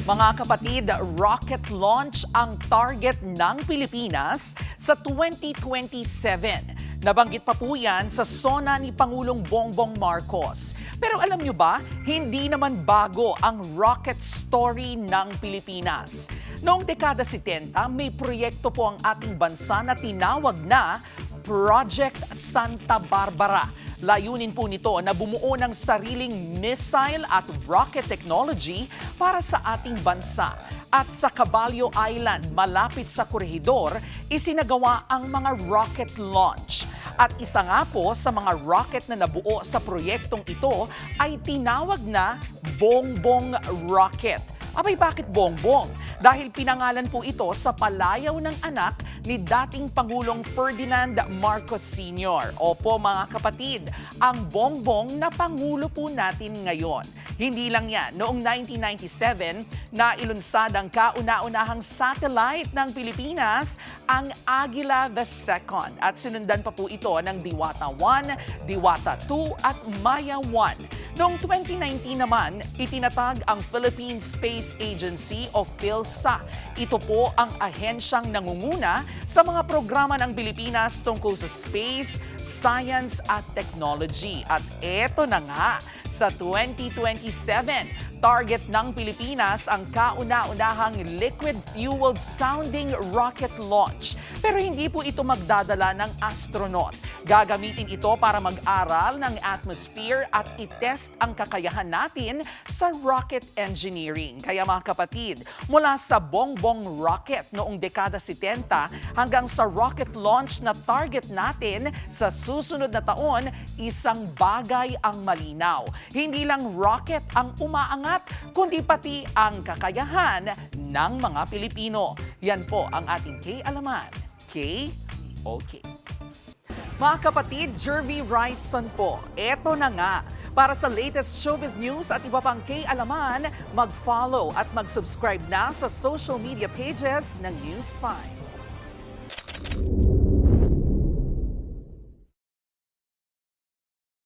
Mga kapatid, rocket launch ang target ng Pilipinas sa 2027. Nabanggit pa po yan sa SONA ni Pangulong Bongbong Marcos. Pero alam nyo ba, hindi naman bago ang rocket story ng Pilipinas. Noong dekada 70, may proyekto po ang ating bansa na tinawag na Project Santa Barbara. Layunin po nito na bumuo ng sariling missile at rocket technology para sa ating bansa. At sa Caballo Island, malapit sa Corregidor, isinagawa ang mga rocket launch. At isa nga po sa mga rocket na nabuo sa proyektong ito ay tinawag na Bongbong Rocket. Abay, bakit Bongbong? Dahil pinangalan po ito sa palayaw ng anak ni dating Pangulong Ferdinand Marcos Sr. Opo mga kapatid, ang Bongbong na Pangulo po natin ngayon. Hindi lang yan, noong 1997, nailunsad ang kauna-unahang satellite ng Pilipinas, ang Agila II. At sinundan pa po ito ng Diwata 1, Diwata 2 at Maya 1. Noong 2019 naman, itinatag ang Philippine Space Agency o PhilSA. Ito po ang ahensyang nangunguna sa mga programa ng Pilipinas tungkol sa space, science at technology. At eto na nga, sa 2027, target ng Pilipinas ang kauna-unahang liquid-fueled sounding rocket launch. Pero hindi po ito magdadala ng astronaut. Gagamitin ito para mag-aral ng atmosphere at itest ang kakayahan natin sa rocket engineering. Kaya mga kapatid, mula sa Bongbong Rocket noong dekada 70 hanggang sa rocket launch na target natin sa susunod na taon, isang bagay ang malinaw. Hindi lang rocket ang umaangat, kundi pati ang kakayahan ng mga Pilipino. Yan po ang ating K-Alaman. K-OK. Mga kapatid, Jervy Wrightson po. Eto na nga. Para sa latest showbiz news at iba pang K-Alaman, mag-follow at mag-subscribe na sa social media pages ng News 5.